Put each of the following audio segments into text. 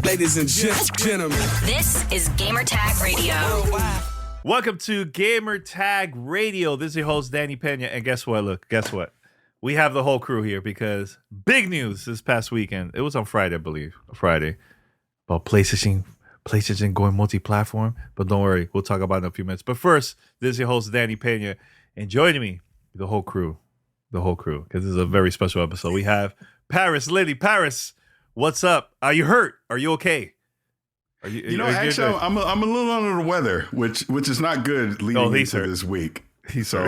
Ladies and gentlemen, this is Gamertag Radio. Welcome to Gamertag Radio. This is your host, Danny Pena. And guess what? Guess what? We have the whole crew here because big news this past weekend. It was on Friday, I believe. Friday. About PlayStation going multi-platform. But don't worry, we'll talk about it in a few minutes. But first, this is your host, Danny Pena. And joining me, the whole crew. Because this is a very special episode. We have Paris, Liddy. Paris, what's up? Are you hurt? Are you okay? Actually, I'm a little under the weather, which is not good leading into this week. So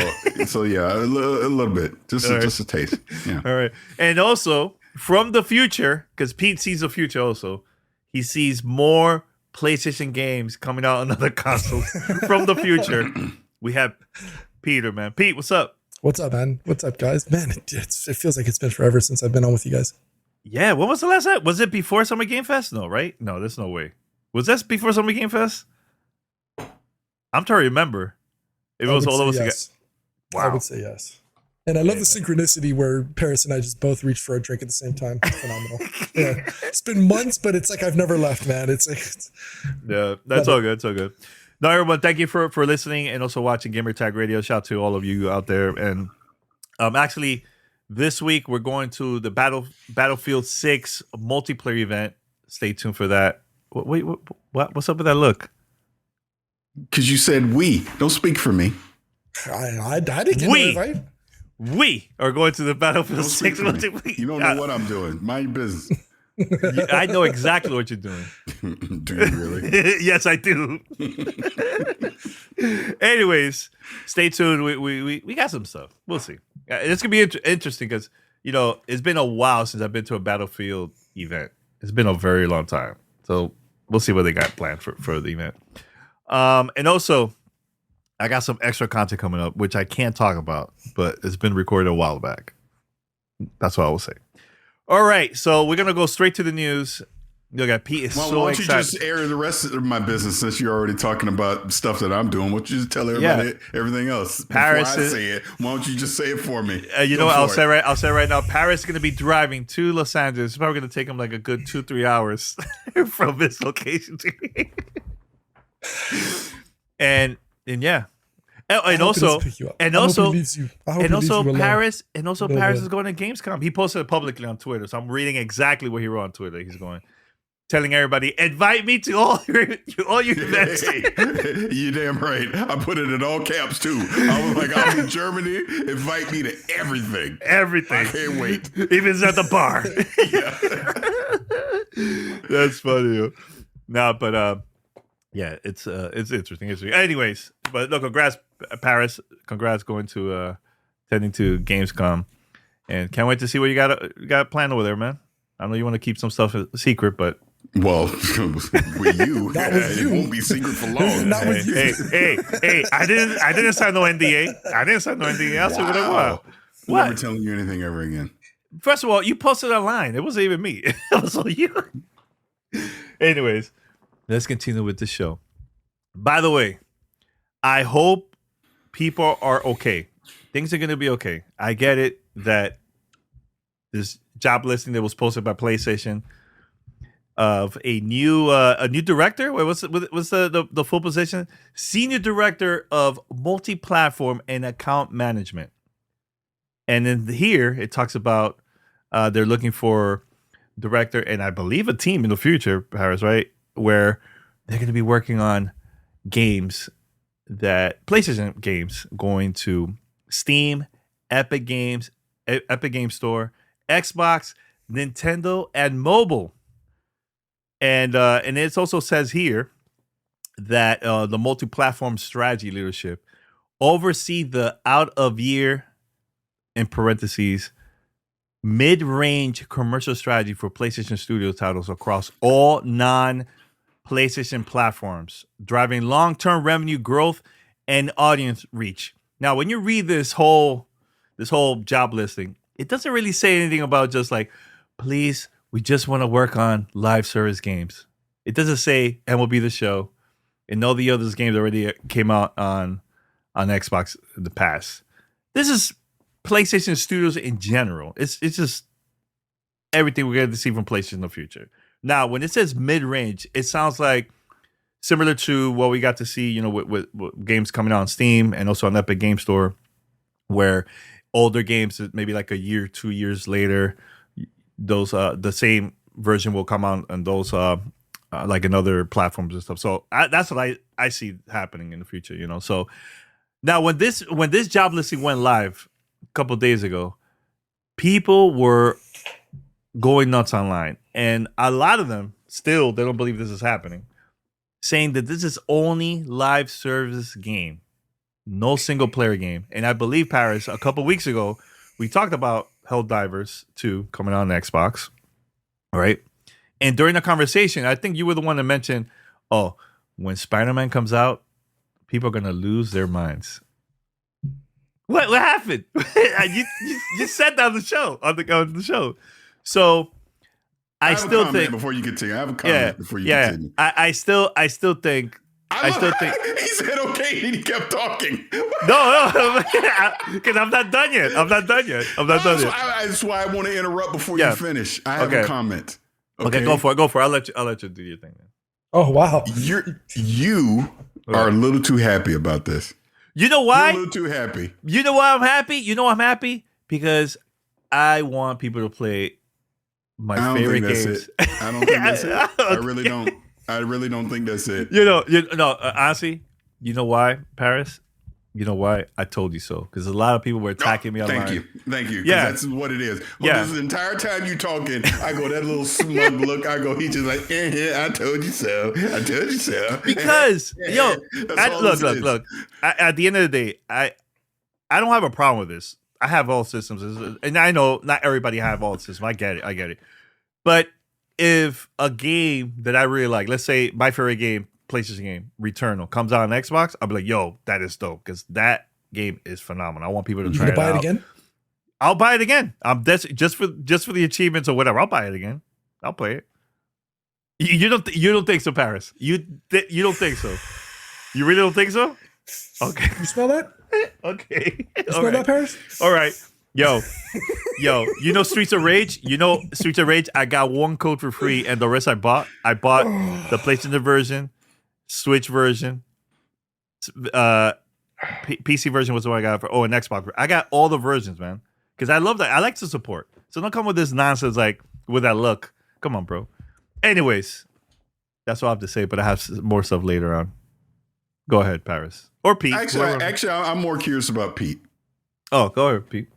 yeah, a little bit, just a taste. Yeah. All right, and also from the future, because Pete sees the future. Also, he sees more PlayStation games coming out on other consoles from the future. We have Peter, man. Pete, what's up? What's up, man? What's up, guys? Man, it feels like it's been forever since I've been on with you guys. Yeah, when was the last time? Was it before Summer Game Fest? No, right? No, there's no way. Was that before Summer Game Fest? I'm trying to remember. It was all of us. Yes. Wow. I would say yes. And I love the synchronicity where Paris and I just both reached for a drink at the same time. It's phenomenal. Yeah. It's been months, but it's like I've never left, man. Yeah, that's all good. It's all good. Now, everyone, thank you for listening and also watching Gamertag Radio. Shout out to all of you out there. And actually, this week we're going to the Battlefield 6 multiplayer event. Stay tuned for that. Wait, what's up with that look? Because you said we. Don't speak for me. I didn't get it right. We are going to the Battlefield 6 multiplayer. You don't know what I'm doing. Mind your business. I know exactly what you're doing. Do you really? Yes, I do. Anyways, stay tuned. We got some stuff. We'll see. It's gonna be interesting because it's been a while since I've been to a Battlefield event. It's been a very long time. So we'll see what they got planned for the event. And also, I got some extra content coming up, which I can't talk about, but it's been recorded a while back. That's what I will say. All right, so we're going to go straight to the news. Pete is so excited. Why don't you just air the rest of my business since you're already talking about stuff that I'm doing? Why don't you just tell everybody everything else? Paris before I say it, why don't you just say it for me? You know what? I'll say right now. Paris is going to be driving to Los Angeles. It's probably going to take him like a good 2-3 hours from this location to me. And also Paris is going to Gamescom. He posted it publicly on Twitter, so I'm reading exactly what he wrote on Twitter. He's going, telling everybody, invite me to all your events. Hey, you damn right. I put it in all caps too. I was like, I'm in Germany. Invite me to everything. Everything. I can't wait. Even at the bar. That's funny. No, but yeah, it's interesting. Anyways, but no, congrats, Paris. Congrats going to attending to Gamescom, and can't wait to see what you got planned over there, man. I know you want to keep some stuff a secret, but with you, it won't be secret for long. Not with you. Hey! I didn't sign no NDA. I'll say what I want. I'm never telling you anything ever again. First of all, you posted online. It wasn't even me. It was all you. Anyways. Let's continue with the show. By the way, I hope people are okay. Things are going to be okay. I get it that this job listing that was posted by PlayStation of a new director. Wait, what's the full position? Senior Director of Multi-Platform and Account Management. And then here it talks about they're looking for director and I believe a team in the future, Paris, right? Where they're going to be working on games PlayStation games going to Steam, Epic Games Store, Xbox, Nintendo, and mobile. And it also says here that the multi-platform strategy leadership oversee the out of year, in parentheses, mid-range commercial strategy for PlayStation Studio titles across all non-PlayStation platforms, driving long-term revenue growth and audience reach. Now, when you read this whole job listing, it doesn't really say anything about just like, please, we just want to work on live service games. It doesn't say MLB The Show and all the other games already came out on Xbox in the past. This is PlayStation Studios in general. It's just everything we're going to see from PlayStation in the future. Now, when it says mid-range, it sounds like similar to what we got to see, with games coming out on Steam and also on Epic Game Store, where older games, maybe like a year, 2 years later, those the same version will come out on those like in other platforms and stuff. So that's what I see happening in the future. So now when this job listing went live a couple of days ago, people were going nuts online, and a lot of them still they don't believe this is happening, saying that this is only live service game, no single player game. And I believe, Paris, a couple weeks ago we talked about Helldivers 2 coming out on Xbox, right? And during the conversation, I think you were the one that mentioned, oh, when Spider-Man comes out, people are gonna lose their minds. What happened? you said that on the show, on the show. So I still think before you continue. I have a comment before you continue. I still think. He said okay, and he kept talking. No, because I'm not done yet. That's why I want to interrupt before you finish. I have a comment. Okay, go for it. I'll let you do your thing then. Oh wow, you are a little too happy about this. You know why? You're a little too happy. You know why I'm happy? I'm happy because I want people to play my favorite games. I don't think that's it. I really don't. I really don't think that's it. Honestly, you know why, Paris? You know why? I told you so. Because a lot of people were attacking me online. Thank you. Yeah. That's what it is. This entire time you talking, I go, that little smug look. I go, he just like, I told you so. Because, look. At the end of the day, I don't have a problem with this. I have all systems. And I know not everybody have all systems. I get it. But if a game that I really like, let's say my favorite game, PlayStation game, Returnal, comes out on Xbox, I'll be like, yo, that is dope because that game is phenomenal. I want people to try it out. Buy it again? I'll buy it again. Just for the achievements or whatever. I'll buy it again. I'll play it. You don't think so, Paris? You don't think so? You really don't think so? Okay. You smell that? Okay. You smell that, Paris? All right. Yo, Streets of Rage? Streets of Rage, I got one code for free and the rest I bought. I bought the PlayStation version, Switch version, PC version was the one I got and Xbox. I got all the versions, man. Because I love that. I like to support. So don't come with this nonsense like with that look. Come on, bro. Anyways, that's all I have to say, but I have more stuff later on. Go ahead, Paris. Or Pete. Actually, I'm more curious about Pete. Oh, go ahead, Pete.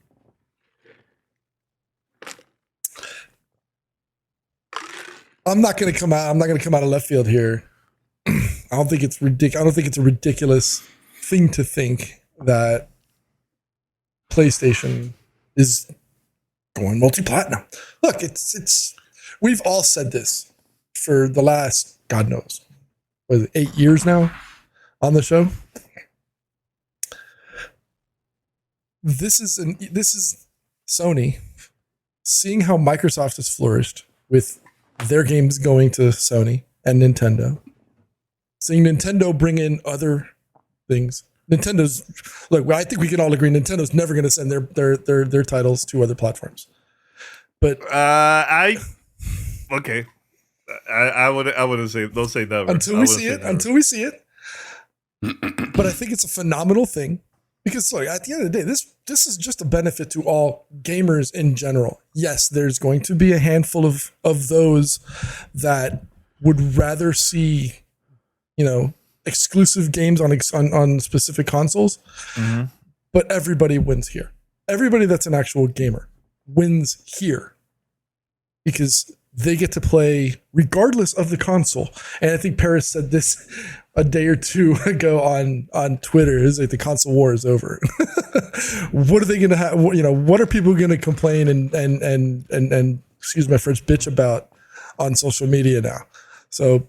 I'm not going to come out of left field here. I don't think it's ridiculous. I don't think it's a ridiculous thing to think that PlayStation is going multi-platinum. Look, it's we've all said this for the last, God knows, 8 years now on the show. This is Sony seeing how Microsoft has flourished with their games going to Sony and Nintendo. Seeing Nintendo bring in other things. Look, I think we can all agree Nintendo's never going to send their titles to other platforms. But I wouldn't say, don't say never. Until we see it. But I think it's a phenomenal thing because look, at the end of the day, this is just a benefit to all gamers in general. Yes, there's going to be a handful of those that would rather see, exclusive games on specific consoles. Mm-hmm. But everybody wins here. Everybody that's an actual gamer wins here because they get to play regardless of the console. And I think Paris said this a day or two ago on Twitter. Is like the console war is over. What are they going to have? What are people going to complain and excuse my French, bitch about on social media now? So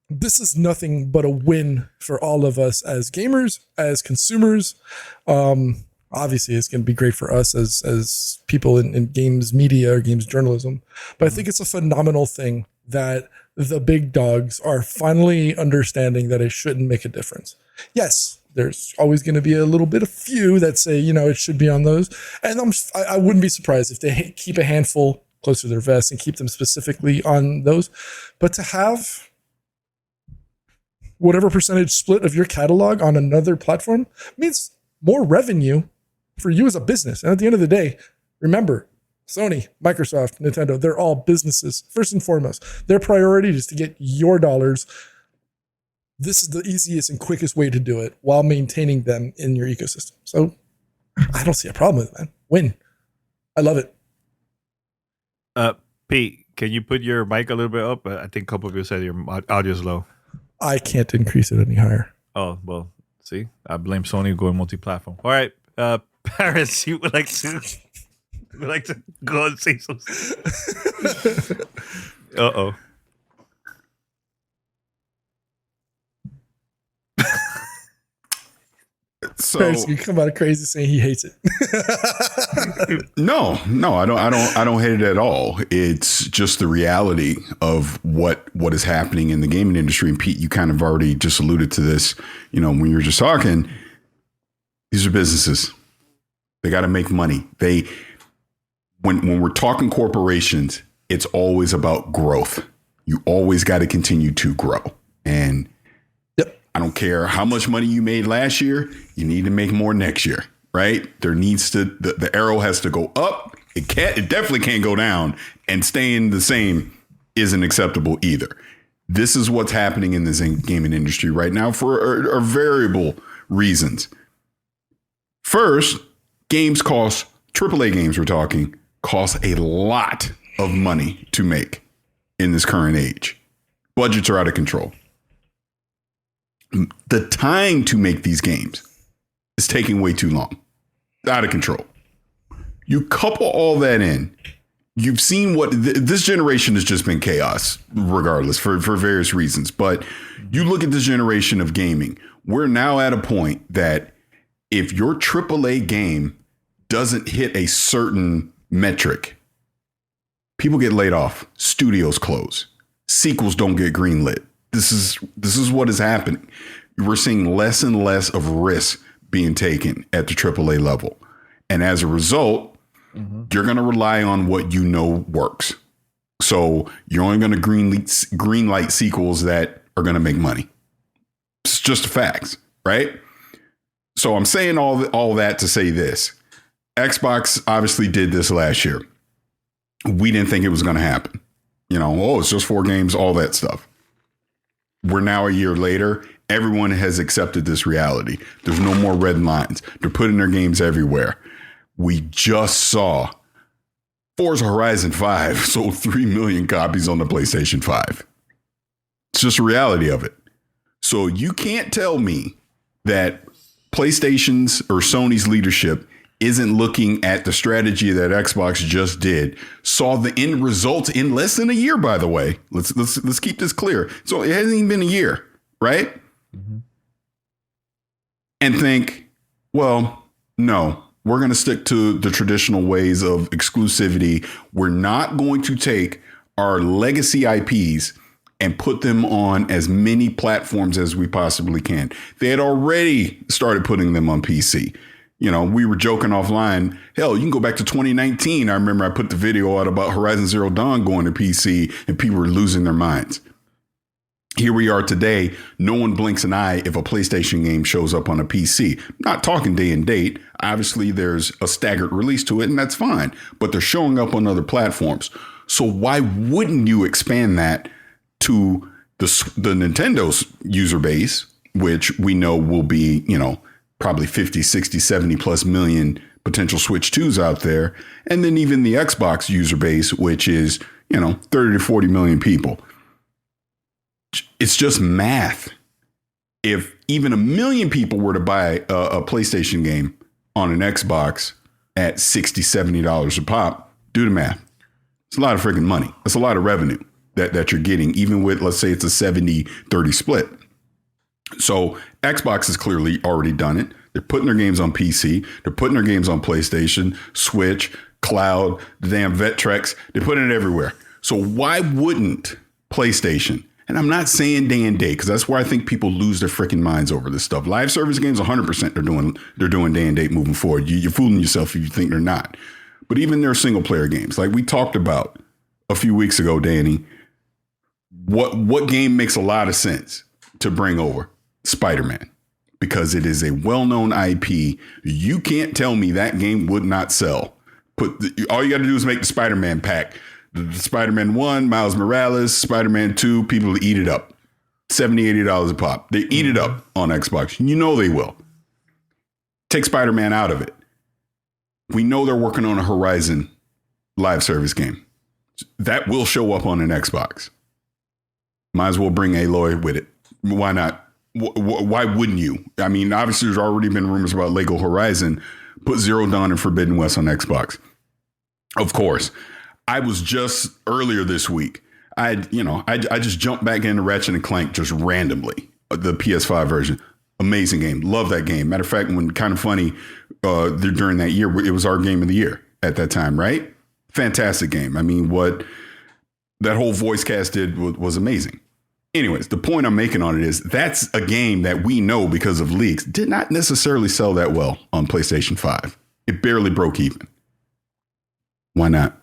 this is nothing but a win for all of us as gamers, as consumers. Obviously, it's going to be great for us as people in games media or games journalism. But I think it's a phenomenal thing that the big dogs are finally understanding that it shouldn't make a difference. Yes, there's always going to be a little bit of few that say, it should be on those. And I wouldn't be surprised if they keep a handful close to their vest and keep them specifically on those. But to have whatever percentage split of your catalog on another platform means more revenue for you as a business. And at the end of the day, remember, Sony, Microsoft, Nintendo, they're all businesses. First and foremost, their priority is to get your dollars. This is the easiest and quickest way to do it while maintaining them in your ecosystem. So I don't see a problem with it, man. Win. I love it. Pete, can you put your mic a little bit up? I think a couple of you said your audio is low. I can't increase it any higher. Oh, well, see, I blame Sony going multi-platform. All right, Paris, you would like to go and say something? Uh-oh. So Paris, you come out crazy saying he hates it. No, I don't hate it at all. It's just the reality of what is happening in the gaming industry. And Pete, you kind of already just alluded to this, when you were just talking. These are businesses. They got to make money. When we're talking corporations, it's always about growth. You always got to continue to grow. And I don't care how much money you made last year, you need to make more next year, right? There needs to, the arrow has to go up. It definitely can't go down, and staying the same isn't acceptable either. This is what's happening in this gaming industry right now for variable reasons. First, games cost, AAA games we're talking, cost a lot of money to make in this current age. Budgets are out of control. The time to make these games is taking way too long. Out of control. You couple all that in. You've seen what this generation has just been chaos, regardless, for various reasons. But you look at this generation of gaming. We're now at a point that if your AAA game doesn't hit a certain metric, people get laid off. Studios close. Sequels don't get greenlit. This is what is happening. We're seeing less and less of risk being taken at the AAA level. And as a result, you're going to rely on what you know works. So you're only going to greenlight sequels that are going to make money. It's just facts, right? So I'm saying all that to say this. Xbox obviously did this last year. We didn't think it was going to happen. It's just 4 games, all that stuff. We're now a year later. Everyone has accepted this reality. There's no more red lines. They're putting their games everywhere. We just saw Forza Horizon 5 sold 3 million copies on the PlayStation 5. It's just a reality of it. So you can't tell me that PlayStation's or Sony's leadership isn't looking at the strategy that Xbox just did, saw the end results in less than a year, by the way. Let's keep this clear. So it hasn't even been a year, right? Mm-hmm. And think, well, no, we're going to stick to the traditional ways of exclusivity. We're not going to take our legacy IPs and put them on as many platforms as we possibly can. They had already started putting them on PC. We were joking offline. Hell, you can go back to 2019. I remember I put the video out about Horizon Zero Dawn going to PC and people were losing their minds. Here we are today. No one blinks an eye if a PlayStation game shows up on a PC. Not talking day and date. Obviously, there's a staggered release to it, and that's fine. But they're showing up on other platforms. So why wouldn't you expand that to the Nintendo's user base, which we know will be, probably 50, 60, 70 plus million potential Switch 2s out there. And then even the Xbox user base, which is, 30 to 40 million people. It's just math. If even 1 million people were to buy a PlayStation game on an Xbox at $60, $70 a pop, do the math. It's a lot of freaking money. That's a lot of revenue that you're getting, even with, let's say it's a 70-30 split. So Xbox has clearly already done it. They're putting their games on PC. They're putting their games on PlayStation, Switch, cloud, the damn Vectrex. They're putting it everywhere. So why wouldn't PlayStation? And I'm not saying day and date, because that's where I think people lose their freaking minds over this stuff. Live service games, 100% they're doing day and date moving forward. You're fooling yourself if you think they're not. But even their single player games, like we talked about a few weeks ago, Danny, what game makes a lot of sense to bring over? Spider-Man. Because it is a well-known IP. You can't tell me that game would not sell. All you got to do is make the Spider-Man pack. The Spider-Man 1, Miles Morales, Spider-Man 2, people eat it up. $70, $80 a pop. They eat it up on Xbox. You know they will. Take Spider-Man out of it. We know they're working on a Horizon live service game. That will show up on an Xbox. Might as well bring Aloy with it. Why not? Why wouldn't you? I mean, obviously, there's already been rumors about Lego Horizon. Put Zero Dawn and Forbidden West on Xbox. Of course. I was just earlier this week. I just jumped back into Ratchet and Clank just randomly. The PS5 version. Amazing game. Love that game. Matter of fact, when Kind of Funny during that year, it was our game of the year at that time, right? Fantastic game. I mean, what that whole voice cast did was amazing. Anyways, the point I'm making on it is that's a game that we know because of leaks did not necessarily sell that well on PlayStation 5. It barely broke even. Why not?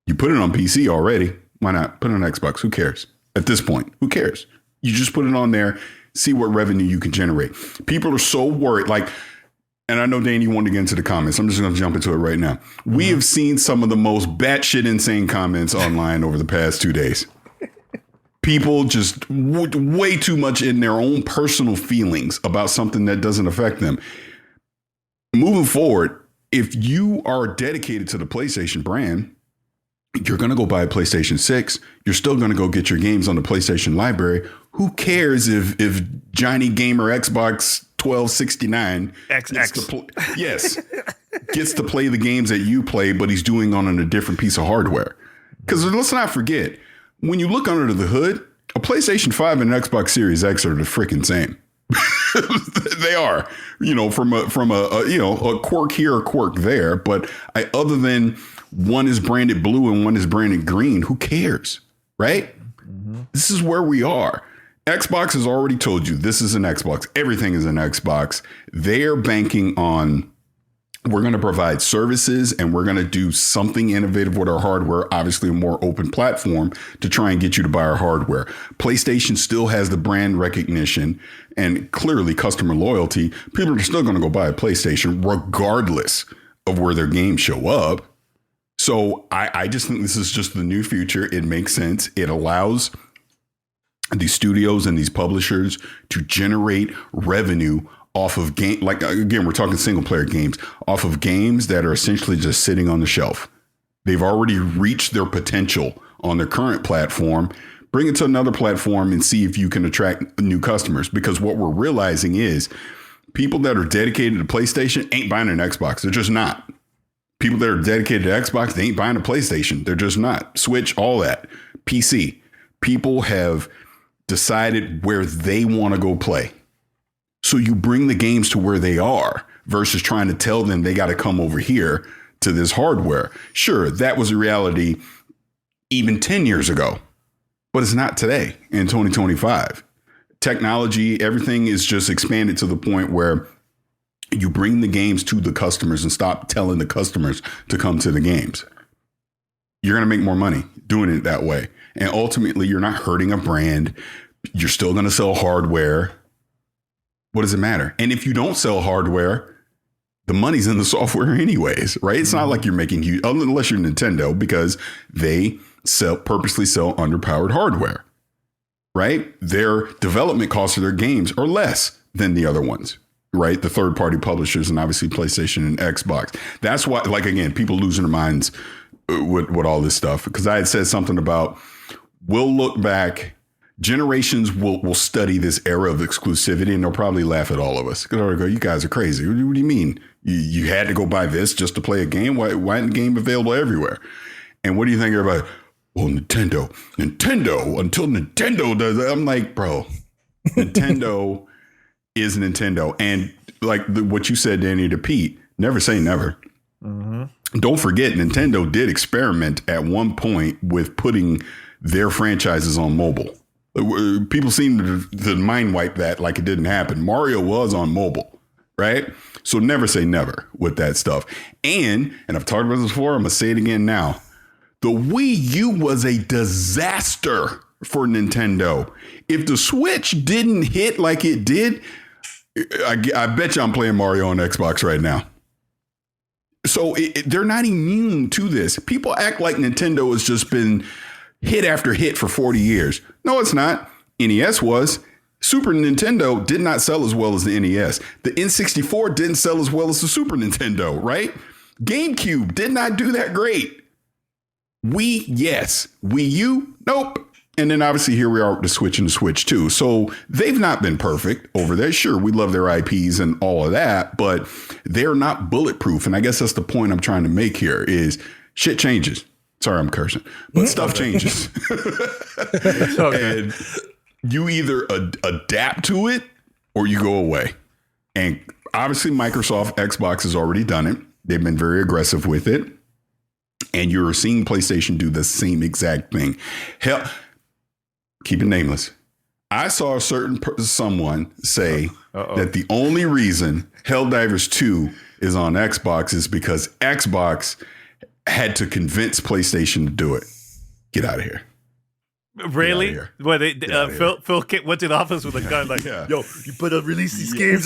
You put it on PC already. Why not put it on Xbox? Who cares? At this point, who cares? You just put it on there, see what revenue you can generate. People are so worried. And I know, Dan, you wanted to get into the comments. I'm just going to jump into it right now. We have seen some of the most batshit insane comments online over the past 2 days. People just way too much in their own personal feelings about something that doesn't affect them. Moving forward, if you are dedicated to the PlayStation brand, you're going to go buy a PlayStation 6. You're still going to go get your games on the PlayStation library. Who cares if Johnny Gamer Xbox 1269 gets to play the games that you play, but he's doing on a different piece of hardware? Because let's not forget, when you look under the hood, a PlayStation 5 and an Xbox Series X are the freaking same. They are, from a quirk here, a quirk there. But other than one is branded blue and one is branded green, who cares? Right? Mm-hmm. This is where we are. Xbox has already told you this is an Xbox. Everything is an Xbox. They're banking on, we're going to provide services and we're going to do something innovative with our hardware, obviously a more open platform to try and get you to buy our hardware. PlayStation still has the brand recognition and clearly customer loyalty. People are still going to go buy a PlayStation regardless of where their games show up. So I just think this is just the new future. It makes sense. It allows these studios and these publishers to generate revenue off of game. Like, again, we're talking single player games, off of games that are essentially just sitting on the shelf. They've already reached their potential on their current platform. Bring it to another platform and see if you can attract new customers. Because what we're realizing is people that are dedicated to PlayStation ain't buying an Xbox. They're just not. People that are dedicated to Xbox, they ain't buying a PlayStation. They're just not. Switch, all that. PC. People have decided where they want to go play. So you bring the games to where they are versus trying to tell them they got to come over here to this hardware. Sure, that was a reality even 10 years ago, but it's not today in 2025. Technology, everything is just expanded to the point where you bring the games to the customers and stop telling the customers to come to the games. You're going to make more money doing it that way. And ultimately, you're not hurting a brand. You're still going to sell hardware. What does it matter? And if you don't sell hardware, the money's in the software anyways, right? It's not like you're making huge, unless you're Nintendo, because they purposely sell underpowered hardware, right? Their development costs of their games are less than the other ones, right? The third party publishers and obviously PlayStation and Xbox. That's why, like, again, people losing their minds with all this stuff, because I had said something about, we'll look back, generations will study this era of exclusivity, and they'll probably laugh at all of us. They'll go, you guys are crazy. What do you mean? You had to go buy this just to play a game? Why isn't the game available everywhere? And what do you think everybody? Well, Nintendo, until Nintendo does it. I'm like, bro, Nintendo is Nintendo. And like what you said, Danny, to Pete, never say never. Mm-hmm. Don't forget, Nintendo did experiment at one point with putting their franchises on mobile. People seem to mind wipe that like it didn't happen. Mario was on mobile. right? So never say never with that stuff. And I've talked about this before, I'm going to say it again now. The Wii U was a disaster for Nintendo. If the Switch didn't hit like it did, I bet you I'm playing Mario on Xbox right now. So they're not immune to this. People act like Nintendo has just been hit after hit for 40 years. No, it's not. NES was. Super Nintendo did not sell as well as the NES. The N64 didn't sell as well as the Super Nintendo, right? GameCube did not do that great. Wii, yes. Wii U, nope. And then obviously here we are with the Switch and the Switch 2. So they've not been perfect over there. Sure, we love their IPs and all of that, but they're not bulletproof. And I guess that's the point I'm trying to make here is shit changes. Sorry, I'm cursing, but stuff changes. And you either adapt to it or you go away. And obviously Microsoft, Xbox has already done it. They've been very aggressive with it. And you're seeing PlayStation do the same exact thing. Hell, keep it nameless. I saw a certain someone say that the only reason Helldivers 2 is on Xbox is because Xbox had to convince PlayStation to do it. Get out of here. Really? Well, Phil went to the office with a gun like, yo, you better release these games.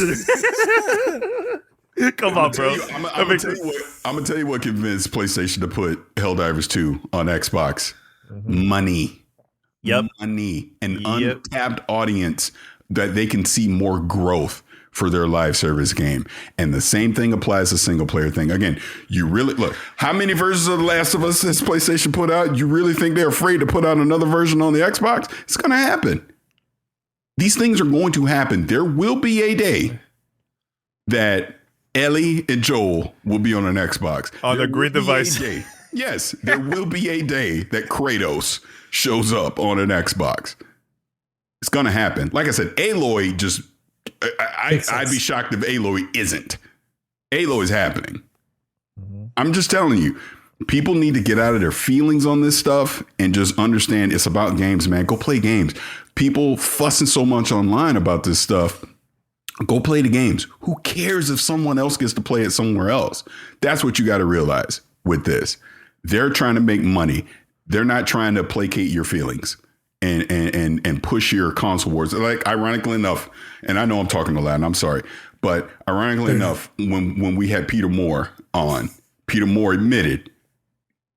Come on, bro. I'm going to tell you what convinced PlayStation to put Helldivers 2 on Xbox. Money. Yep. Money. An untapped audience that they can see more growth for their live service game. And the same thing applies to single player thing. Again, you really look, how many versions of The Last of Us has PlayStation put out? You really think they're afraid to put out another version on the Xbox? It's going to happen. These things are going to happen. There will be a day that Ellie and Joel will be on an Xbox. On a green device. Yes, there will be a day that Kratos shows up on an Xbox. It's going to happen. Like I said, Aloy just... I'd be shocked if Aloy isn't. Aloy is happening. I'm just telling you, people need to get out of their feelings on this stuff and just understand it's about games, man. Go play games. People fussing so much online about this stuff. Go play the games. Who cares if someone else gets to play it somewhere else? That's what you got to realize with this. They're trying to make money. They're not trying to placate your feelings and push your console wars. Like, ironically enough, and I know I'm talking a lot and I'm sorry, but ironically enough, when we had Peter Moore on, Peter Moore admitted,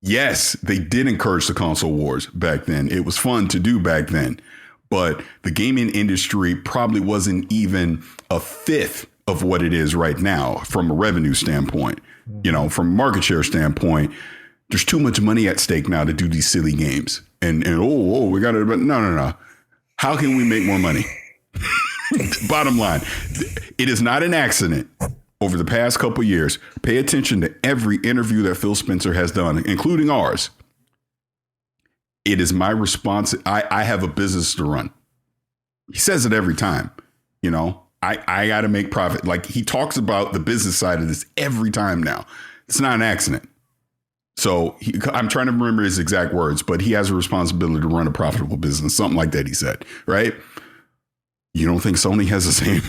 yes, they did encourage the console wars back then. It was fun to do back then, but the gaming industry probably wasn't even a fifth of what it is right now from a revenue standpoint. You know, from a market share standpoint, there's too much money at stake now to do these silly games. And we got it. But no. How can we make more money? Bottom line, it is not an accident. Over the past couple of years, pay attention to every interview that Phil Spencer has done, including ours. It is my response. I have a business to run. He says it every time. You know, I got to make profit. Like, he talks about the business side of this every time now. It's not an accident. So I'm trying to remember his exact words, but he has a responsibility to run a profitable business. Something like that, he said, right? You don't think Sony has the same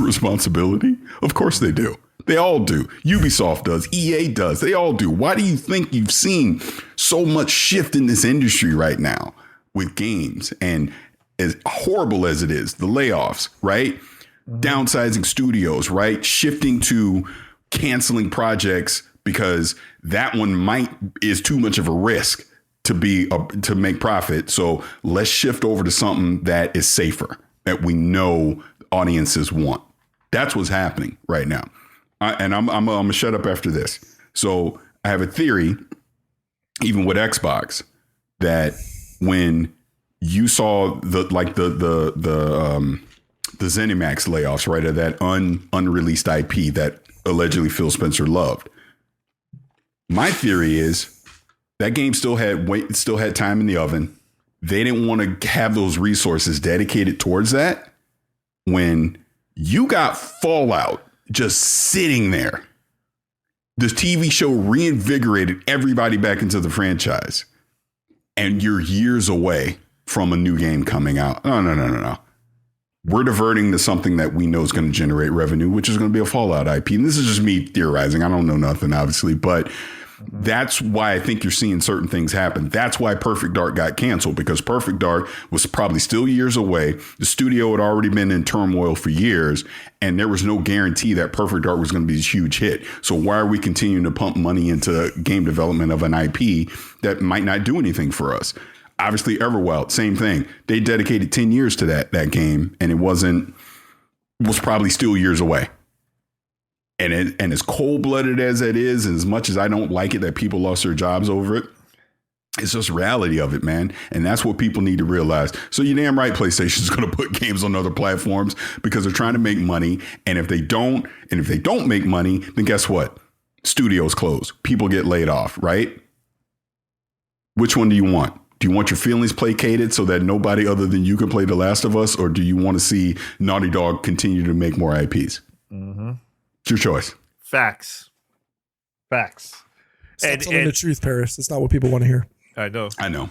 responsibility? Of course they do. They all do. Ubisoft does. EA does. They all do. Why do you think you've seen so much shift in this industry right now with games? And as horrible as it is, the layoffs, right? Downsizing studios, right? Shifting to canceling projects because that one is too much of a risk to make profit. So let's shift over to something that is safer, that we know audiences want. That's what's happening right now. And I'm gonna shut up after this. So I have a theory, even with Xbox, that when you saw the ZeniMax layoffs, right, of that unreleased IP that allegedly Phil Spencer loved. My theory is that game still had time in the oven. They didn't want to have those resources dedicated towards that. When you got Fallout just sitting there, this TV show reinvigorated everybody back into the franchise, and you're years away from a new game coming out. No. we're diverting to something that we know is going to generate revenue, which is going to be a Fallout IP. And this is just me theorizing. I don't know nothing, obviously, but that's why I think you're seeing certain things happen. That's why Perfect Dark got canceled, because Perfect Dark was probably still years away. The studio had already been in turmoil for years, and there was no guarantee that Perfect Dark was going to be this huge hit. So why are we continuing to pump money into game development of an IP that might not do anything for us? Obviously, Everwild, same thing. They dedicated 10 years to that game, and it was probably still years away. And as cold-blooded as it is, and as much as I don't like it that people lost their jobs over it, it's just reality of it, man. And that's what people need to realize. So you're damn right PlayStation's going to put games on other platforms because they're trying to make money. And if they don't make money, then guess what? Studios close. People get laid off, right? Which one do you want? Do you want your feelings placated so that nobody other than you can play The Last of Us? Or do you want to see Naughty Dog continue to make more IPs? Mm-hmm. It's your choice. Facts. Stop telling the truth, Paris. That's not what people want to hear. I know. Yeah, I know.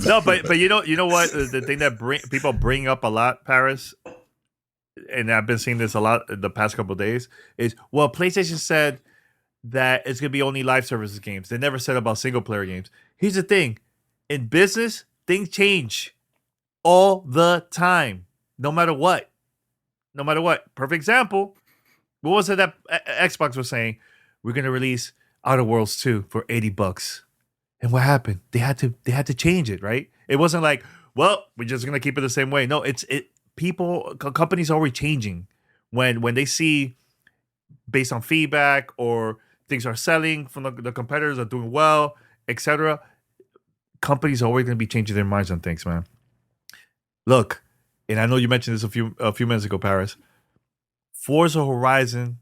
No, but you know what? The thing that people bring up a lot, Paris, and I've been seeing this a lot the past couple of days, is, well, PlayStation said that it's going to be only live services games. They never said about single player games. Here's the thing. In business, things change all the time, no matter what. Perfect example. What was it that Xbox was saying? We're going to release Outer Worlds 2 for $80. And what happened? They had to change it, right? It wasn't like, well, we're just going to keep it the same way. No, companies are always changing when they see based on feedback or things are selling from the competitors are doing well, etc. Companies are always going to be changing their minds on things, man. Look, and I know you mentioned this a few minutes ago, Paris. Forza Horizon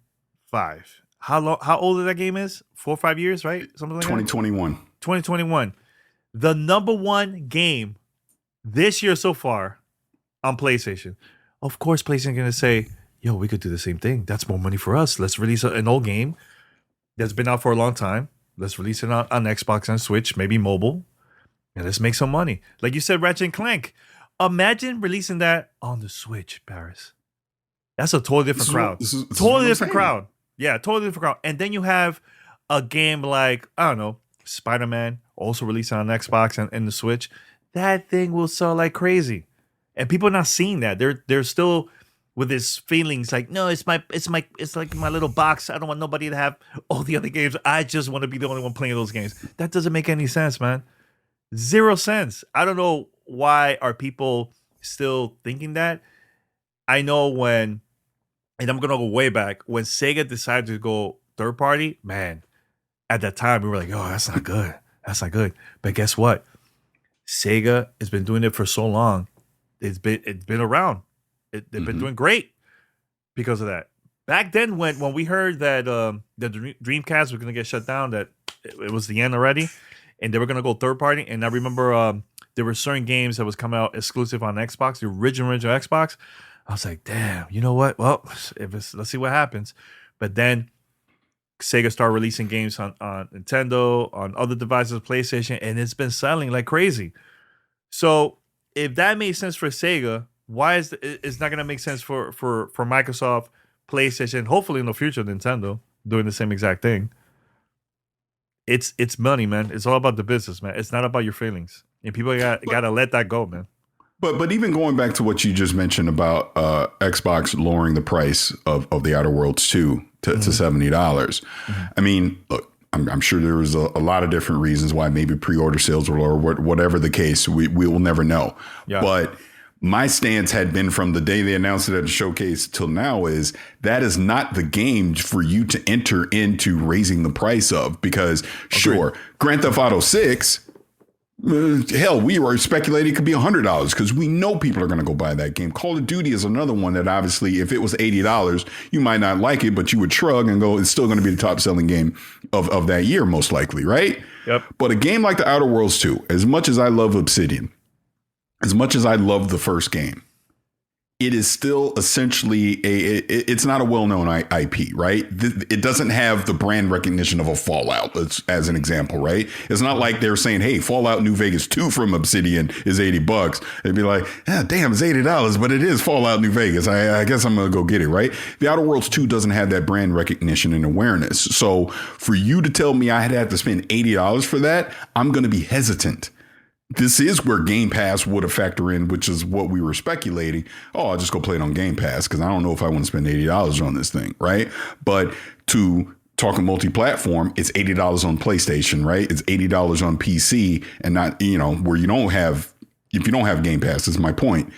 5. How old that game is? 4 or 5 years, right? Something like 2021. 2021. The number one game this year so far on PlayStation. Of course, PlayStation going to say, yo, we could do the same thing. That's more money for us. Let's release an old game that's been out for a long time. Let's release it on Xbox and Switch, maybe mobile, and let's make some money. Like you said, Ratchet & Clank. Imagine releasing that on the Switch, Paris. That's a totally different crowd. Totally different crowd. Yeah, totally different crowd. And then you have a game like, I don't know, Spider-Man, also releasing on Xbox and the Switch. That thing will sell like crazy. And people are not seeing that. They're still with this feelings like, no, it's like my little box. I don't want nobody to have all the other games. I just want to be the only one playing those games. That doesn't make any sense, man. 0 sense. I don't know why are people still thinking that. I know when, and I'm going to go way back, when Sega decided to go third party, man, at that time, we were like, oh, that's not good. That's not good. But guess what? Sega has been doing it for so long. It's been around. They've been doing great because of that. Back then, when we heard that the Dreamcast was going to get shut down, that it was the end already, and they were going to go third party. And I remember there were certain games that was coming out exclusive on Xbox, the original Xbox. I was like, damn, you know what? Well, let's see what happens. But then Sega started releasing games on Nintendo, on other devices, PlayStation, and it's been selling like crazy. So if that made sense for Sega, why is it's not going to make sense for Microsoft, PlayStation, hopefully in the future Nintendo doing the same exact thing? It's money, man. It's all about the business, man. It's not about your feelings, and people got to let that go, man. But even going back to what you just mentioned about Xbox lowering the price of the Outer Worlds 2 to $70, I mean, look, I'm sure there was a lot of different reasons why maybe pre-order sales were lower, whatever the case, we will never know. Yeah. But my stance had been from the day they announced it at the showcase till now is that is not the game for you to enter into raising the price of, because sure, Grand Theft Auto 6, hell, we were speculating it could be $100 because we know people are going to go buy that game. Call of Duty is another one that obviously if it was $80, you might not like it, but you would shrug and go, it's still going to be the top selling game of that year, most likely, right? Yep. But a game like the Outer Worlds 2, as much as I love Obsidian, as much as I love the first game, it is still essentially it's not a well-known IP, right? It doesn't have the brand recognition of a Fallout, as an example, right? It's not like they're saying, hey, Fallout New Vegas 2 from Obsidian is $80. It'd be like, damn, it's $80, but it is Fallout New Vegas. I guess I'm going to go get it, right? The Outer Worlds 2 doesn't have that brand recognition and awareness. So for you to tell me I had to have to spend $80 for that, I'm going to be hesitant. This is where Game Pass would have factored in, which is what we were speculating. Oh, I'll just go play it on Game Pass because I don't know if I want to spend $80 on this thing, right? But to talking multi-platform, it's $80 on PlayStation, right? It's $80 on PC, and not, where you don't have, if you don't have Game Pass, is my point.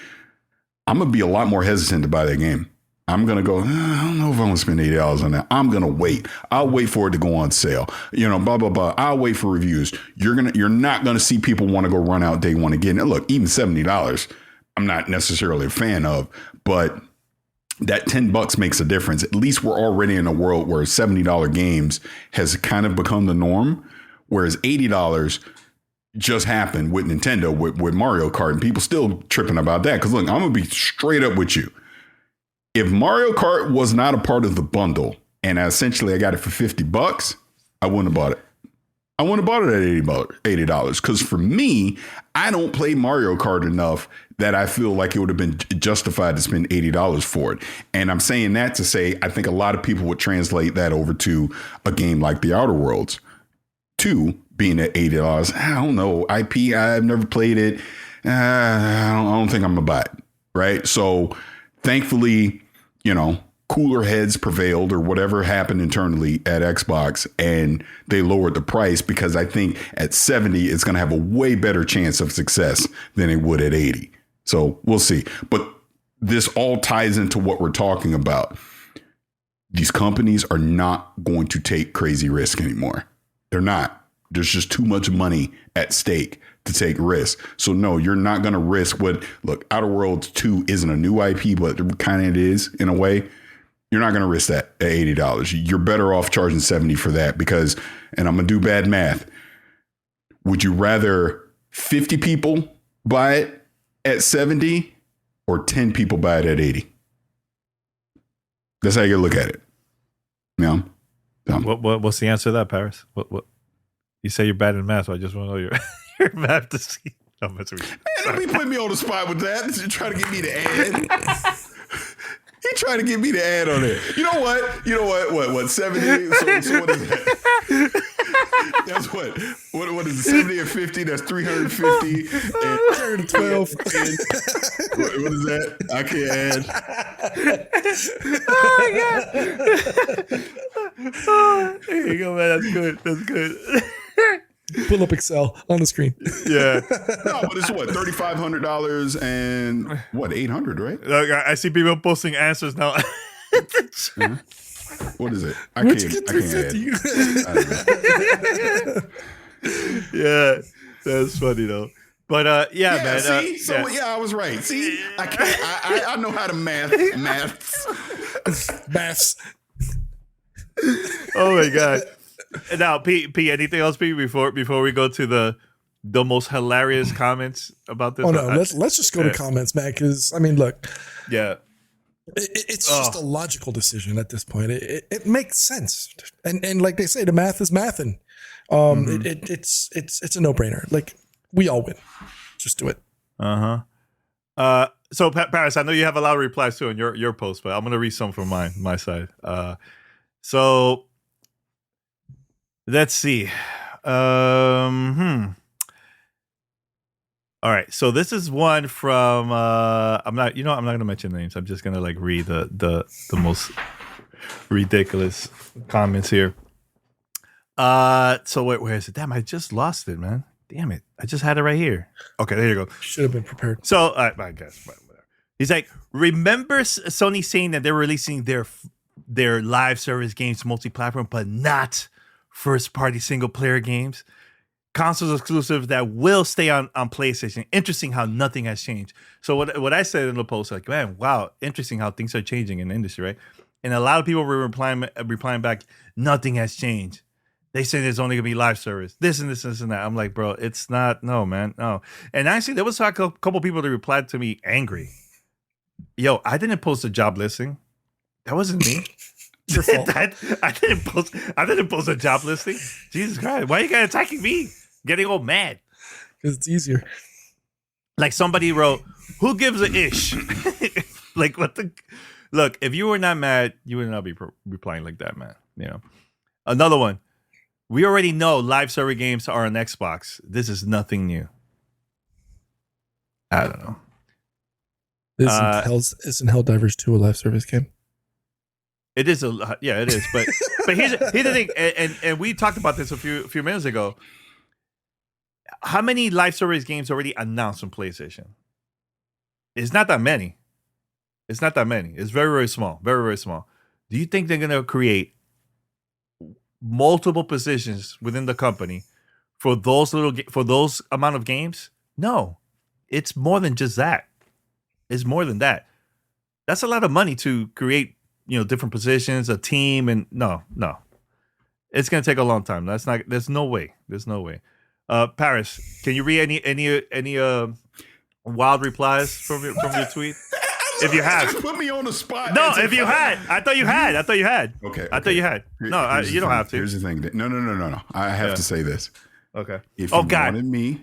I'm going to be a lot more hesitant to buy that game. I'm going to go, I don't know if I want to spend $80 on that. I'm going to wait. I'll wait for it to go on sale. Blah, blah, blah. I'll wait for reviews. You're not going to see people want to go run out day one again. And look, even $70, I'm not necessarily a fan of, but that $10 makes a difference. At least we're already in a world where $70 games has kind of become the norm, whereas $80 just happened with Nintendo, with Mario Kart, and people still tripping about that. Because look, I'm going to be straight up with you. If Mario Kart was not a part of the bundle and essentially I got it for $50, I wouldn't have bought it. I wouldn't have bought it at $80 because for me, I don't play Mario Kart enough that I feel like it would have been justified to spend $80 for it. And I'm saying that to say I think a lot of people would translate that over to a game like The Outer Worlds 2 being at $80. I don't know. IP, I've never played it. I don't think I'm going to buy it. Right. So thankfully, cooler heads prevailed or whatever happened internally at Xbox and they lowered the price because I think at 70, it's going to have a way better chance of success than it would at 80. So we'll see. But this all ties into what we're talking about. These companies are not going to take crazy risk anymore. They're not. There's just too much money at stake to take risks. So no, you're not going to risk look, Outer Worlds 2 isn't a new IP, but kind of it is in a way. You're not going to risk that at $80. You're better off charging $70 for that because, and I'm going to do bad math. Would you rather 50 people buy it at $70 or 10 people buy it at $80? That's how you look at it. What's the answer to that, Paris? What? You say you're bad in math, so I just want to know your math to see how much we. Man, don't be putting me on the spot with that. You're trying to get me to add. He trying to get me to add on it. You know what? What 70? So what is that? That's what? What is it? 70 and 50? That's 350. And 12. What is that? I can't add. Oh my god! Oh, there you go, man. That's good. Pull up Excel on the screen. Yeah. No, but it's what, $3,500 and what, $800, right? Look, I see people posting answers now. What is it? Where'd you get 350? Yeah, that's funny though. But yeah, man. See, I was right. See, I can't. I know how to maths. Oh my god. Now, P, anything else, P, before we go to the most hilarious comments about this? Oh no, let's just go to comments, man. Because I mean, look, yeah, it's just a logical decision at this point. It makes sense, and like they say, the math is mathing. It's a no brainer. Like we all win. Just do it. So Paris, I know you have a lot of replies too on your post, but I'm gonna read some from my side. So. Let's see. All right. So this is one from I'm not going to mention names. I'm just going to read the most ridiculous comments here. So where is it? Damn, I just lost it, man. Damn it. I just had it right here. Okay, there you go. Should have been prepared. So I guess whatever. He's like, remember Sony saying that they're releasing their live service games multi-platform, but not first-party single-player games, consoles exclusive that will stay on PlayStation. Interesting how nothing has changed. So what I said in the post, like, man, wow, interesting how things are changing in the industry, right? And a lot of people were replying back, nothing has changed. They say there's only gonna be live service, this and this and this and that. I'm like, bro, it's not. No, man, no. And actually, there was a couple people that replied to me angry. Yo, I didn't post a job listing. That wasn't me. Your fault. I didn't post a job listing. Jesus Christ. Why are you guys attacking me? Getting all mad. Because it's easier. Like somebody wrote, who gives a ish? Like what the look, if you were not mad, you would not be replying like that, man. You know. Another one. We already know live server games are on Xbox. This is nothing new. I don't know. Isn't Helldivers 2 a live service game? It is it is. But here's the thing, and we talked about this a few minutes ago. How many live service games already announced on PlayStation? It's not that many. It's very, very small. Very, very small. Do you think they're gonna create multiple positions within the company for those amount of games? No, it's more than just that. It's more than that. That's a lot of money to create, different positions, a team, and no. It's gonna take a long time. There's no way. Paris, can you read any wild replies from your tweet? If you have, put me on the spot. No, if you had, I thought you had. Okay. I thought you had. No, you don't have to. Here's the thing. No. I have to say this. Okay. If you wanted me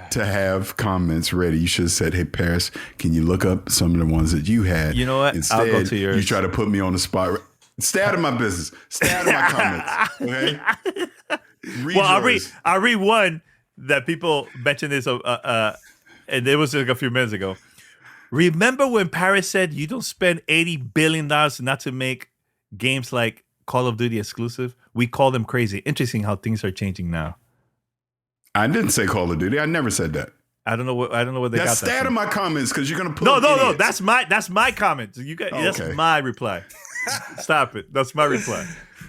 to have comments ready, you should have said, "Hey, Paris, can you look up some of the ones that you had?" You know what? Instead, I'll go to yours. You try to put me on the spot. Stay out of my business. Stay out of my comments. Okay. I'll read one that people mentioned this, and it was like a few minutes ago. Remember when Paris said you don't spend $80 billion not to make games like Call of Duty exclusive? We call them crazy. Interesting how things are changing now. I didn't say Call of Duty. I never said that. I don't know what they got. Stay out of my comments because you're gonna put. No. That's my comment. You got. Okay. That's my reply. Stop it. That's my reply.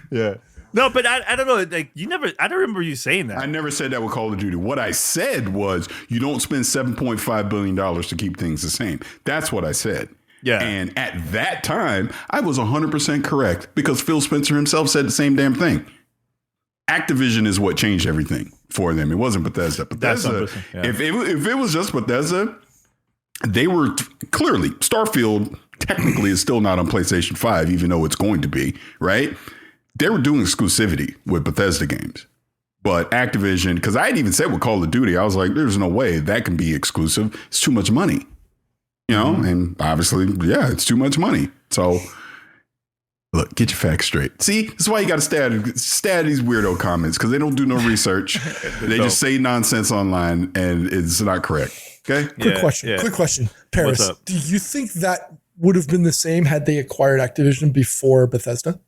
Yeah. No, but I don't know. Like I don't remember you saying that. I never said that with Call of Duty. What I said was you don't spend $7.5 billion to keep things the same. That's what I said. Yeah. And at that time, I was 100% correct because Phil Spencer himself said the same damn thing. Activision is what changed everything for them. It wasn't Bethesda. Bethesda, yeah. if it was just Bethesda, they were clearly Starfield technically is still not on PlayStation 5, even though it's going to be, right? They were doing exclusivity with Bethesda games. But Activision, because I had even said with Call of Duty, I was like, there's no way that can be exclusive. It's too much money. And obviously, yeah, it's too much money. So, look, get your facts straight. See, this is why you got to stay out of these weirdo comments, because they don't do no research. They just say nonsense online, and it's not correct. Okay? Quick question. Paris, do you think that would have been the same had they acquired Activision before Bethesda?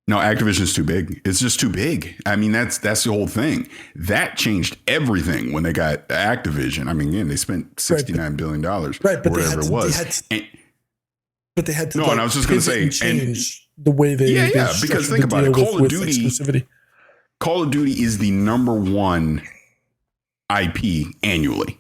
No, Activision's too big. It's just too big. I mean, that's the whole thing. That changed everything when they got Activision. I mean, again, they spent $69 billion, right? But whatever it was. But they had to. No, and I was just going to say, change the way they. Yeah, because think about it. Call of Duty is the number one IP annually.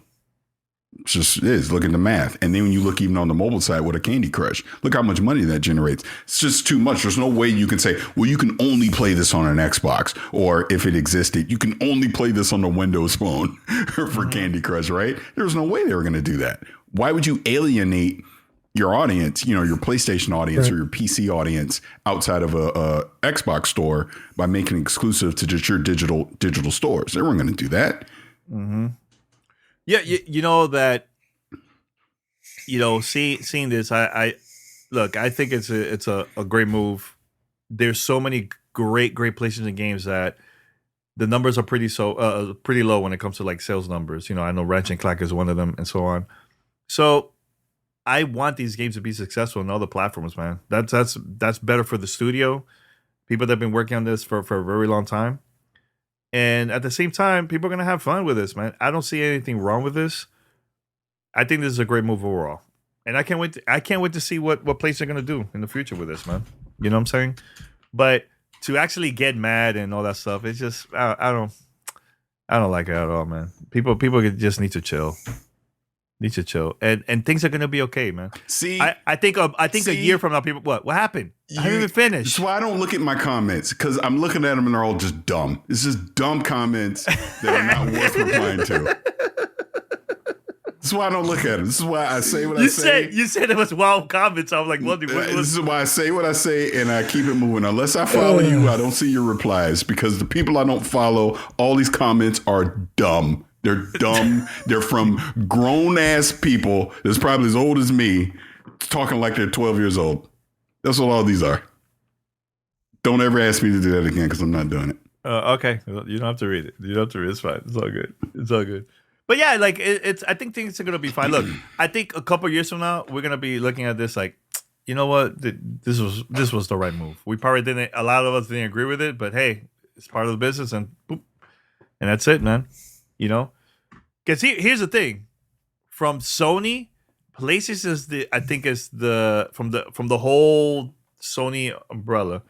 It's just is. Look at the math. And then when you look even on the mobile side with a Candy Crush, look how much money that generates. It's just too much. There's no way you can say, well, you can only play this on an Xbox, or if it existed, you can only play this on the Windows phone for Candy Crush, right? There's no way they were going to do that. Why would you alienate your audience, your PlayStation audience or your PC audience outside of a Xbox store by making it exclusive to just your digital stores? They weren't going to do that. Mm-hmm. Yeah, you know that. Seeing this, I think it's a great move. There's so many great PlayStation games that the numbers are pretty low when it comes to like sales numbers. I know Ratchet and Clank is one of them, and so on. So I want these games to be successful on other platforms, man. That's better for the studio, people that have been working on this for a very long time. And at the same time, people are going to have fun with this, man. I don't see anything wrong with this. I think this is a great move overall. And I can't wait to see what PlayStation are going to do in the future with this, man. You know what I'm saying? But to actually get mad and all that stuff, it's just I don't like it at all, man. People just need to chill. And things are gonna be okay, man. See, I think a year from now, people what happened? I haven't even finished. That's why I don't look at my comments, because I'm looking at them and they're all just dumb. It's just dumb comments that are not worth replying to. This is why I don't look at it. This is why I say what I You say. said it was wild comments. I'm like, what? This is why I say what I say, and I keep it moving. Unless I follow you, I don't see your replies because the people I don't follow, all these comments are dumb. They're dumb. They're from grown ass people that's probably as old as me, talking like they're 12 years old. That's what all these are. Don't ever ask me to do that again because I'm not doing it. Okay, you don't have to read it. You don't have to read it. It's fine. It's all good. It's all good. But yeah, like it's. I think things are gonna be fine. Look, I think a couple years from now, we're gonna be looking at this like, you know what? This was the right move. We probably didn't. A lot of us didn't agree with it, but hey, it's part of the business, and boop, and that's it, man. You know, because here's the thing: from Sony, PlayStation is from the whole Sony umbrella.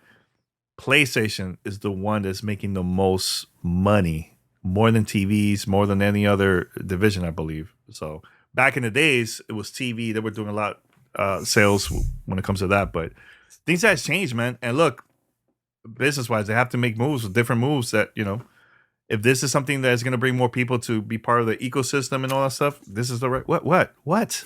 PlayStation is the one that's making the most money, more than TVs, more than any other division, I believe. So back in the days, it was TV. They were doing a lot sales when it comes to that, but things have changed, man. And look, business-wise, they have to make moves, different moves that, you know, if this is something that's going to bring more people to be part of the ecosystem and all that stuff, this is the right... What?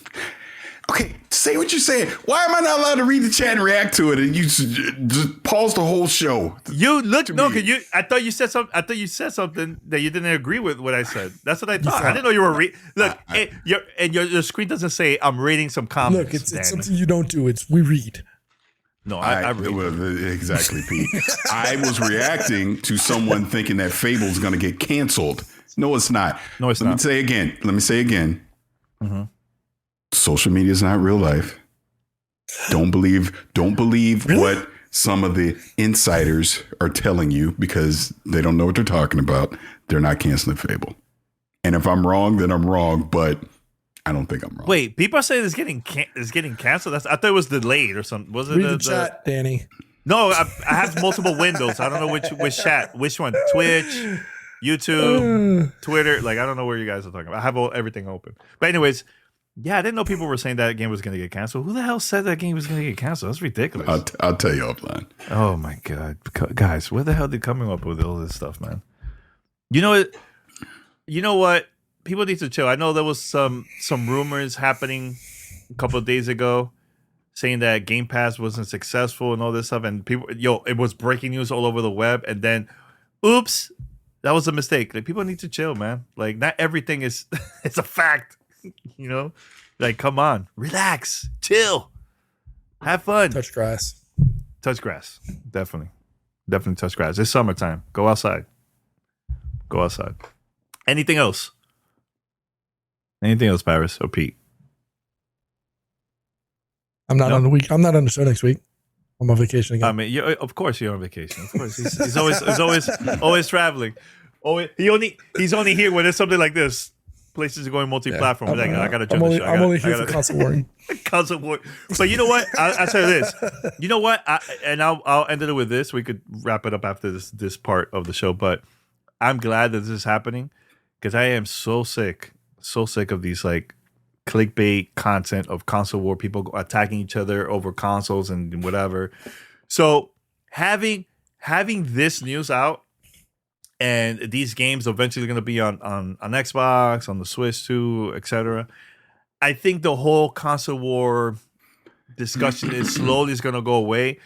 Okay, say what you're saying. Why am I not allowed to read the chat and react to it? And you just pause the whole show. You look I thought you said something. I thought you said something that you didn't agree with what I said. That's what I thought. I didn't know you were look. Your screen doesn't say I'm reading some comments. Look, it's something you don't do. It's we read. No, I read. Exactly, Pete. I was reacting to someone thinking that Fable's going to get canceled. No, it's not. No, it's not. Let me say again. Mm-hmm. Social media is not real life. Don't believe really? What some of the insiders are telling you because they don't know what they're talking about. They're not canceling Fable. And if I'm wrong, then I'm wrong, but I don't think I'm wrong. Wait, people are saying it's getting canceled. I thought it was delayed or something. Was it read the chat, Danny? No, I have multiple windows. I don't know which chat, which one. Twitch, YouTube, Twitter. Like I don't know where you guys are talking about. I have everything open. But anyways. Yeah, I didn't know people were saying that game was going to get canceled. Who the hell said that game was going to get canceled? That's ridiculous. I'll tell you offline. Oh, my God. Guys, where the hell are they coming up with all this stuff, man? You know what? People need to chill. I know there was some rumors happening a couple of days ago saying that Game Pass wasn't successful and all this stuff. And people, it was breaking news all over the web. And then, oops, that was a mistake. Like, people need to chill, man. Like, not everything is it's a fact. You know, like, come on, relax, chill, have fun. Touch grass. Definitely touch grass. It's summertime. Go outside. Anything else, Paris or Pete? I'm not on the week. I'm not on the show next week. I'm on vacation again. I mean, of course you're on vacation. Of course, he's always traveling. He's only here when there's something like this. Places are going multi-platform. I gotta jump the show. I'm only here for console warring. Console war. But you know what? I'll tell you this. You know what? I'll end it with this. We could wrap it up after this part of the show. But I'm glad that this is happening because I am so sick of these like clickbait content of console war, people attacking each other over consoles and whatever. So having this news out. And these games eventually going to be on Xbox, on the Switch too, etc. I think the whole console war discussion is going to go away.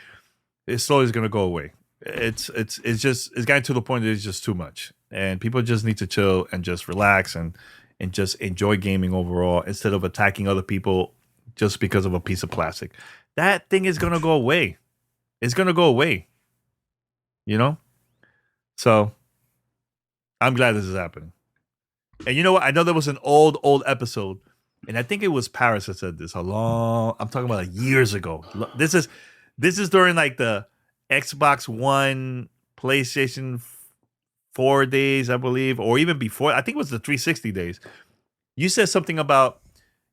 It's slowly going to go away. It's gotten to the point that it's just too much, and people just need to chill and just relax and just enjoy gaming overall instead of attacking other people just because of a piece of plastic. That thing is going to go away. It's going to go away. You know, so. I'm glad this is happening. And you know what? I know there was an old episode, and I think it was Paris that said this. I'm talking about like years ago. This is during like the Xbox One, PlayStation 4 days, I believe, or even before. I think it was the 360 days. You said something about,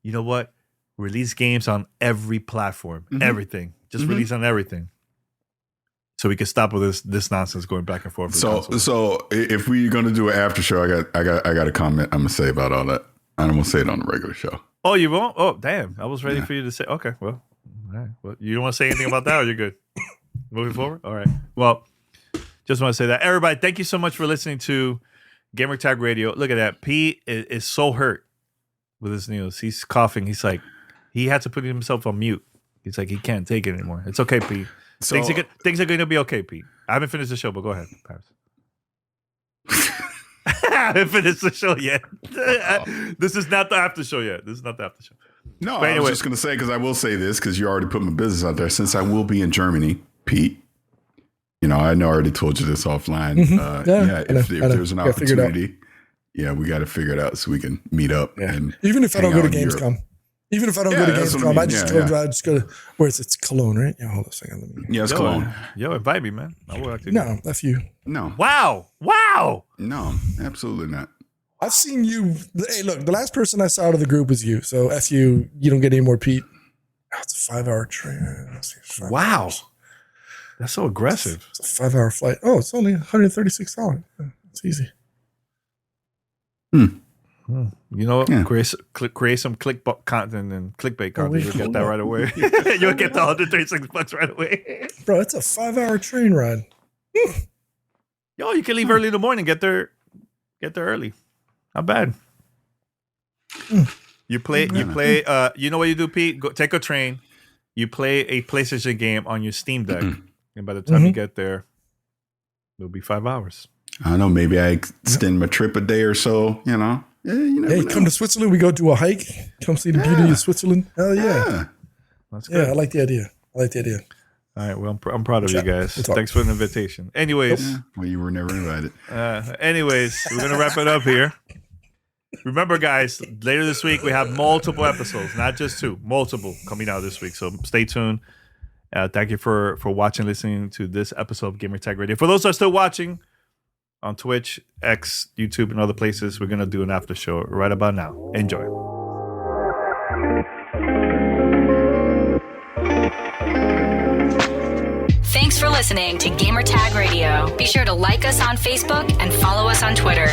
you know what? Release games on every platform, everything. Just release on everything. So we can stop with this nonsense going back and forth. So if we're gonna do an after show, I got a comment I'm gonna say about all that. I'm gonna say it on the regular show. Oh, you won't? Oh, damn! I was ready for you to say. Okay, well, all right. Well, you don't want to say anything about that, or you're good. Moving forward. All right. Well, just want to say that everybody, thank you so much for listening to Gamertag Radio. Look at that. Pete is so hurt with his news. He's coughing. He's like, he had to put himself on mute. He's like, he can't take it anymore. It's okay, Pete. So, things are going to be okay, Pete. I haven't finished the show, but go ahead, Paris. I haven't finished the show yet. This is not the after show yet. No, but I was just going to say, because I will say this, because you already put my business out there. Since I will be in Germany, Pete, I know I already told you this offline. If there's an opportunity, we got to figure it out so we can meet up. Yeah. And even if I don't go to Gamescom. Even if I don't go to Gamescom, I just go to where it's Cologne, right? Yeah, hold on a second. Yeah, it's Cologne. Yo, invite me, man. No, F you. No. Wow. No, absolutely not. I've seen you. Hey, look, the last person I saw out of the group was you. So F you. You don't get any more Pete. Oh, it's a 5-hour train. Wow. That's so aggressive. It's a 5-hour flight. Oh, it's only $136. It's easy. You know, create some content and clickbait content. You'll get that right away. You'll get the $136 right away. Bro, it's a 5-hour train ride. Yo, you can leave early in the morning. Get there early. Not bad. You play. You know what you do, Pete? Go take a train. You play a PlayStation game on your Steam Deck, and by the time you get there, it'll be 5 hours. I don't know. Maybe I extend my trip a day or so. Hey, come to Switzerland. We go do a hike. Come see the beauty of Switzerland. Hell yeah. That's good. Yeah, I like the idea. All right. Well, I'm proud of you guys. Thanks for the invitation. Anyways. Well, you were never invited. Anyways, we're going to wrap it up here. Remember, guys, later this week, we have multiple episodes, not just 2, multiple coming out this week. So stay tuned. Thank you for watching, listening to this episode of Gamertag Radio. For those that are still watching on Twitch, X, YouTube, and other places, we're going to do an after show right about now. Enjoy. Thanks for listening to Gamertag Radio. Be sure to like us on Facebook and follow us on Twitter.